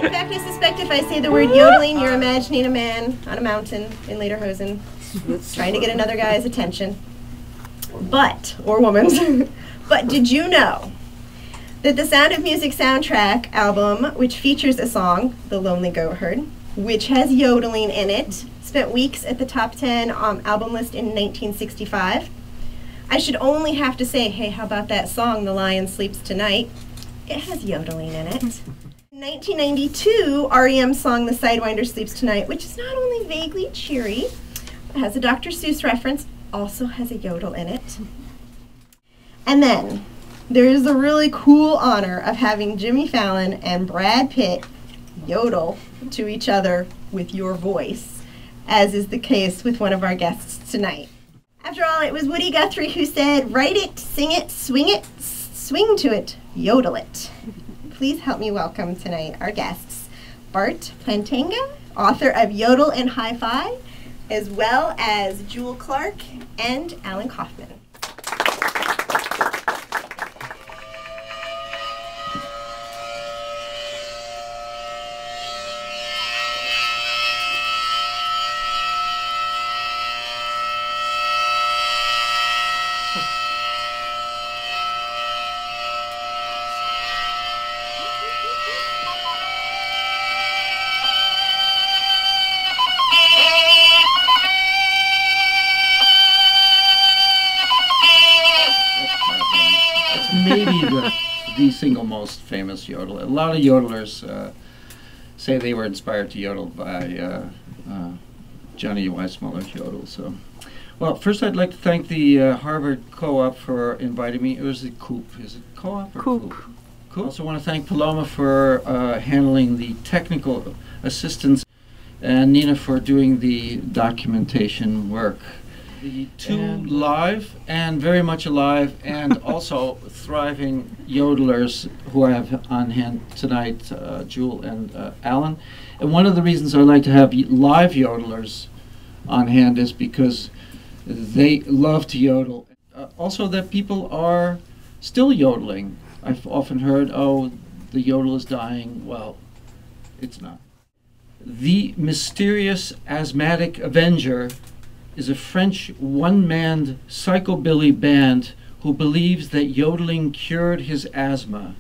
In fact, I suspect if I say the word yodeling, you're imagining a man on a mountain in lederhosen trying to get another guy's attention. But, or woman's, but did you know that the Sound of Music soundtrack album, which features a song, The Lonely Goat Herd, which has yodeling in it, spent weeks at the top 10 album list in 1965. I should only have to say, hey, how about that song, The Lion Sleeps Tonight? It has yodeling in it. In 1992, REM's song, The Sidewinder Sleeps Tonight, which is not only vaguely cheery, it has a Dr. Seuss reference, also has a yodel in it. And then, there is the really cool honor of having Jimmy Fallon and Brad Pitt yodel to each other with your voice, as is the case with one of our guests tonight. After all, it was Woody Guthrie who said, write it, sing it, swing to it, yodel it. Please help me welcome tonight our guests, Bart Plantenga, author of Yodel in Hi-Fi, as well as Jewel Clark and Alan Kaufman. Maybe the single most famous yodel. A lot of yodelers say they were inspired to yodel by Johnny Wiessmuller's yodel. So, well, first I'd like to thank the Harvard Co-op for inviting me. It was the Coop. Is it Co-op or Coop? Coop. I also want to thank Paloma for handling the technical assistance, and Nina for doing the documentation work. The two live and very much alive and also thriving yodelers who I have on hand tonight, Jewel and Alan. And one of the reasons I like to have live yodelers on hand is because they love to yodel. Also that people are still yodeling. I've often heard, oh, the yodel is dying. Well, it's not. The Mysterious Asthmatic Avenger is a French one-man psychobilly band who believes that yodeling cured his asthma.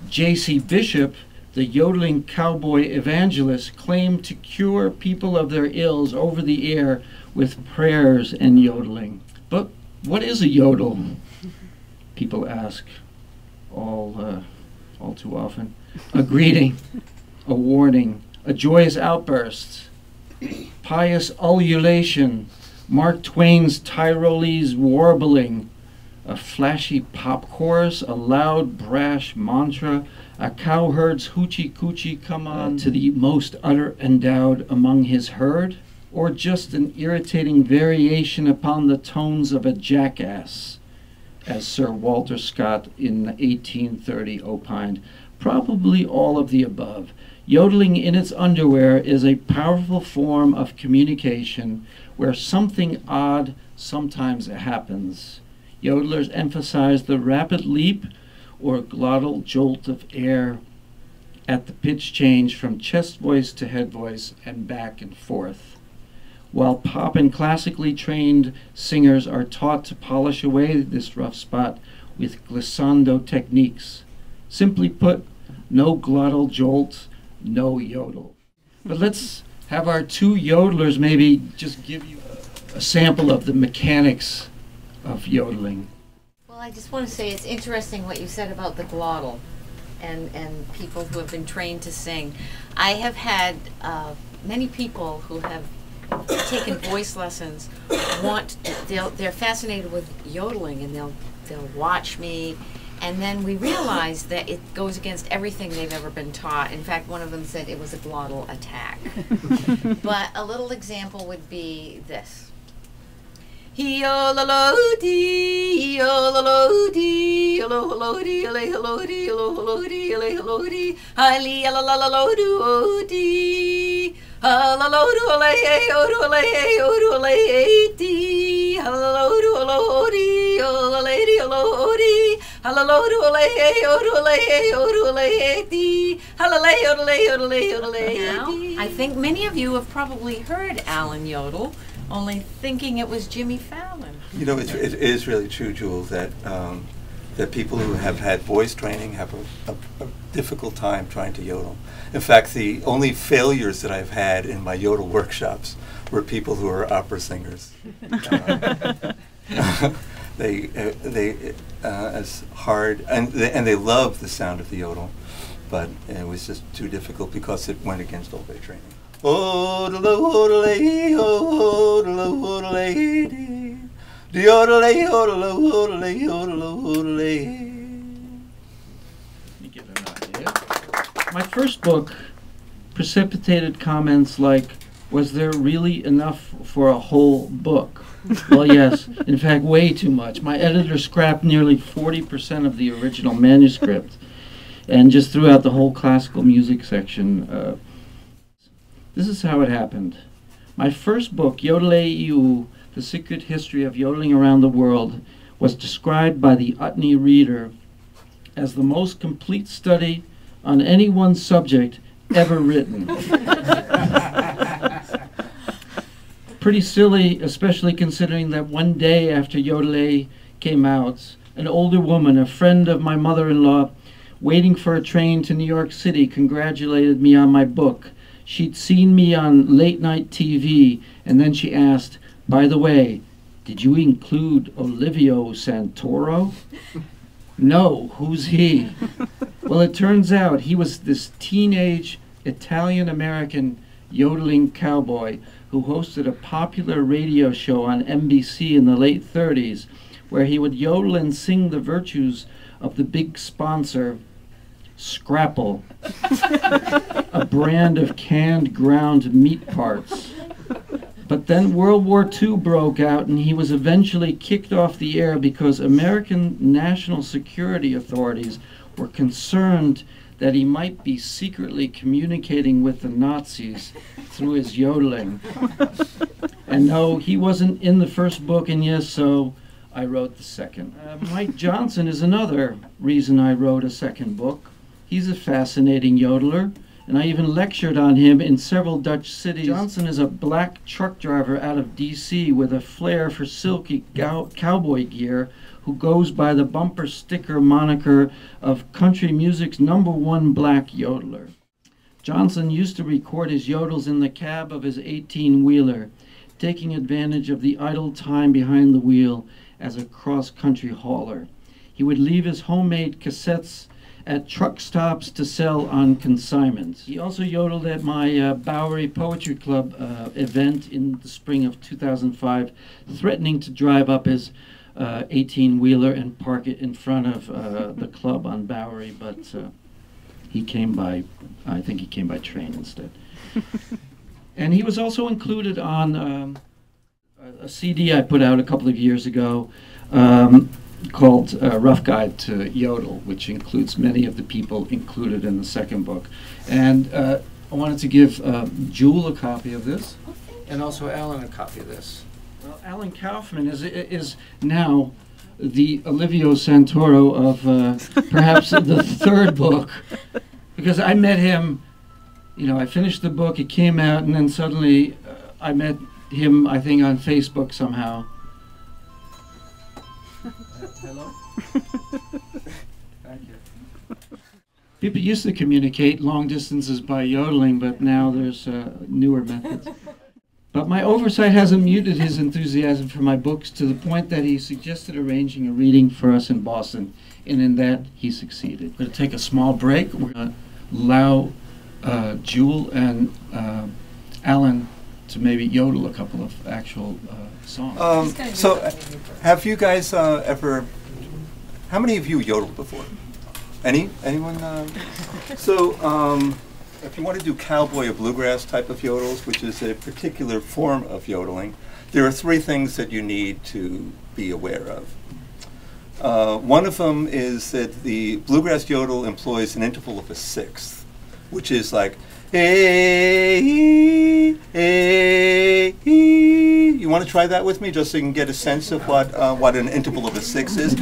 J.C. Bishop, the yodeling cowboy evangelist, claimed to cure people of their ills over the air with prayers and yodeling. But what is a yodel? People ask all too often. A greeting, a warning, a joyous outburst, pious ululation, Mark Twain's Tyrolese warbling, a flashy pop chorus, a loud brash mantra, a cowherd's hoochie coochie come on to the most utter endowed among his herd, or just an irritating variation upon the tones of a jackass, as Sir Walter Scott in 1830 opined. Probably all of the above. Yodeling in its underwear is a powerful form of communication where something odd sometimes happens. Yodelers emphasize the rapid leap or glottal jolt of air at the pitch change from chest voice to head voice and back and forth. While pop and classically trained singers are taught to polish away this rough spot with glissando techniques. Simply put, no glottal jolt, no yodel. But let's have our two yodelers maybe just give you a sample of the mechanics of yodeling. Well, I just want to say it's interesting what you said about the glottal and people who have been trained to sing. I have had many people who have taken voice lessons they're fascinated with yodeling, and they'll watch me. And then we realized that it goes against everything they've ever been taught. In fact, one of them said it was a glottal attack. But a little example would be this. He-o-lo-lo-dee, he-o-lo-lo-dee, hello-hello-dee, hello-hello-dee, hello-hello-dee, hello-hello-dee, hi-lee-a-la-la-la-lo-do-o-dee, ha-la-lo-do-o-lay-o-do-o-lay-o-do-o-lay-dee, ha-la-lo-do-o-lo-dee, o-la-lay-dee-o-lo-dee, Halalo doodle, yodelay, dee. Halalay, yodelay, yodelay, Now, I think many of you have probably heard Alan yodel, only thinking it was Jimmy Fallon. You know, it is really true, Jewel, that that people who have had voice training have a difficult time trying to yodel. In fact, the only failures that I've had in my yodel workshops were people who are opera singers. They as hard, and they love the sound of the yodel, but it was just too difficult because it went against all their training. You get an idea. My first book precipitated comments like, was there really enough for a whole book? Well, yes, in fact, way too much. My editor scrapped nearly 40% of the original manuscript and just threw out the whole classical music section. This is how it happened. My first book, Yodelin, The Secret History of Yodeling Around the World, was described by the Utne reader as the most complete study on any one subject ever written. Pretty silly, especially considering that one day after Yodelin came out, an older woman, a friend of my mother-in-law, waiting for a train to New York City, congratulated me on my book. She'd seen me on late-night TV, and then she asked, by the way, did you include Olivio Santoro? No, who's he? Well, it turns out he was this teenage Italian-American yodeling cowboy who hosted a popular radio show on NBC in the late 30s, where he would yodel and sing the virtues of the big sponsor, Scrapple, a brand of canned ground meat parts. But then World War II broke out, and he was eventually kicked off the air because American national security authorities were concerned that he might be secretly communicating with the Nazis through his yodeling. And no, he wasn't in the first book, and yes, so I wrote the second. Mike Johnson is another reason I wrote a second book. He's a fascinating yodeler, and I even lectured on him in several Dutch cities. Johnson is a black truck driver out of D.C. with a flair for silky cowboy gear, who goes by the bumper sticker moniker of country music's #1 black yodeler. Johnson used to record his yodels in the cab of his 18-wheeler, taking advantage of the idle time behind the wheel as a cross-country hauler. He would leave his homemade cassettes at truck stops to sell on consignment. He also yodeled at my Bowery Poetry Club event in the spring of 2005, threatening to drive up his 18-wheeler and park it in front of the club on Bowery, but he came by, I think he came by train instead. And he was also included on a CD I put out a couple of years ago called Rough Guide to Yodel, which includes many of the people included in the second book. And I wanted to give Jewel a copy of this, and also Alan a copy of this. Well, Alan Kaufman is now the Olivio Santoro of perhaps the third book, because I met him, you know, I finished the book, it came out, and then suddenly I met him, I think, on Facebook somehow. Hello? Thank you. People used to communicate long distances by yodeling, but now there's newer methods. But my oversight hasn't muted his enthusiasm for my books to the point that he suggested arranging a reading for us in Boston, and in that he succeeded. We're going to take a small break. We're going to allow Jewel and Alan to maybe yodel a couple of actual songs. So, have you guys ever? How many of you yodeled before? Anyone? If you want to do cowboy or bluegrass type of yodels, which is a particular form of yodeling, there are three things that you need to be aware of. One of them is that the bluegrass yodel employs an interval of a sixth, which is like You want to try that with me, just so you can get a sense of what an interval of a 6 is?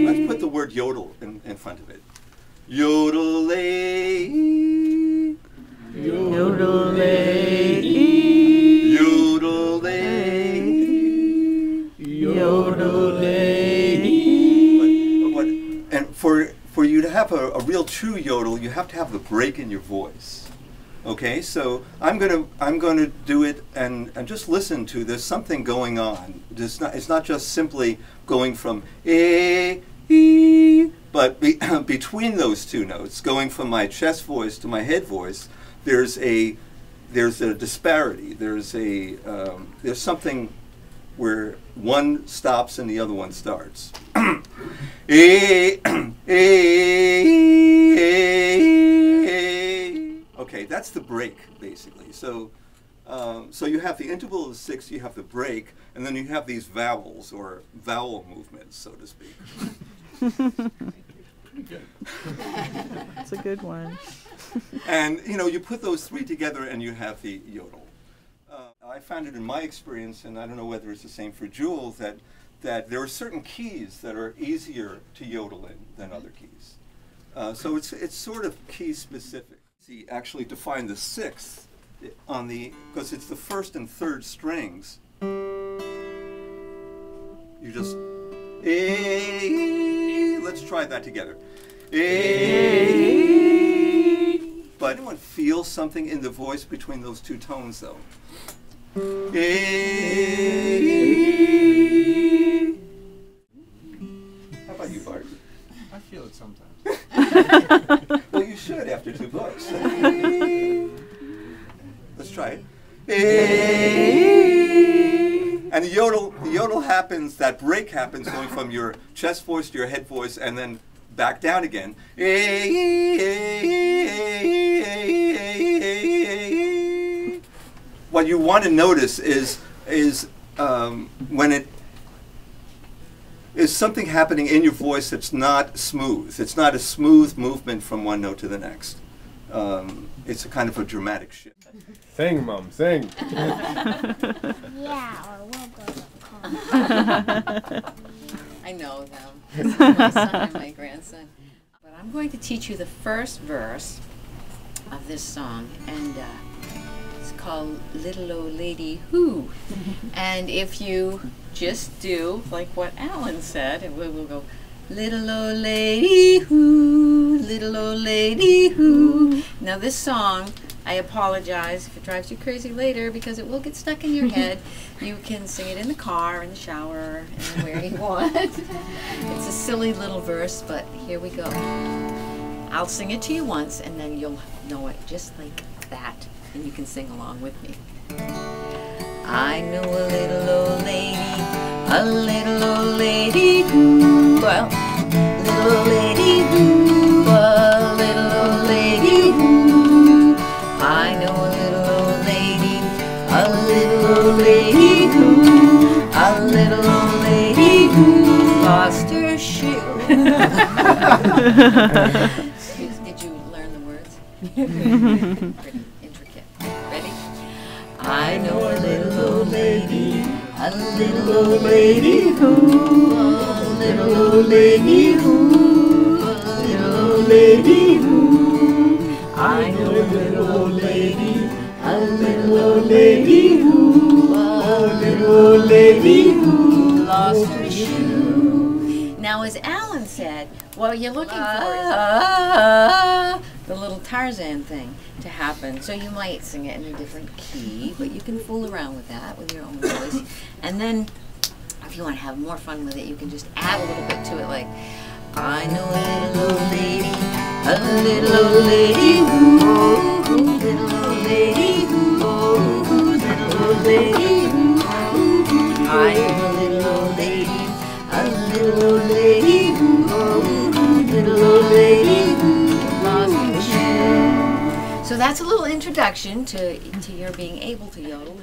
Let's put the word yodel in front of it. Yodelay. Yodelay. Yodelay. Yodelay. And for you to have a real true yodel, you have to have the break in your voice. Okay, so I'm gonna do it and just listen to. There's something going on. It's not just simply going from but between those two notes, going from my chest voice to my head voice, there's a disparity. There's something where one stops and the other one starts. Okay, that's the break, basically. So you have the interval of the 6, you have the break, and then you have these vowels, or vowel movements, so to speak. That's a good one. And, you put those 3 together and you have the yodel. I found it in my experience, and I don't know whether it's the same for Jules, that there are certain keys that are easier to yodel in than other keys. So it's sort of key specific. See, actually define the 6th on because it's the 1st and 3rd strings. You just, let's try that together. But anyone feel something in the voice between those 2 tones, though? How about you, Bart? I feel it sometimes. Well, you should after 2 books. Let's try it. And the yodel happens, that break happens going from your chest voice to your head voice and then back down again. What you want to notice is when it is something happening in your voice that's not smooth. It's not a smooth movement from one note to the next. It's a kind of a dramatic shift. Sing, Mom, sing. Yeah, or we'll go to prom. I know them. My son and my grandson. But I'm going to teach you the first verse of this song, and it's called Little Old Lady Who. And if you just do like what Alan said, and we'll go, little old lady who, little old lady who. Now this song, I apologize if it drives you crazy later because it will get stuck in your head. You can sing it in the car, in the shower, anywhere you want. It's a silly little verse, but here we go. I'll sing it to you once and then you'll know it just like that, and you can sing along with me. I know a little old lady who, well, little old lady who, a little old lady who. I know a little old lady who, a little old lady who lost her shoe. Did you learn the words? Pretty intricate. Ready? I know a little old lady who, a little old lady who, a little old lady who. I know a little old lady who, a little old lady who lost her shoe. Now, as Alan said, what you're looking for is the little Tarzan thing to happen. So you might sing it in a different key, but you can fool around with that with your own voice. And then, if you want to have more fun with it, you can just add a little bit to it, like, I know a little old lady who, little old lady who, little old lady who, little old lady who. I know a little old lady who, little old lady who lost her shoe. So that's a little introduction to your being able to yodel.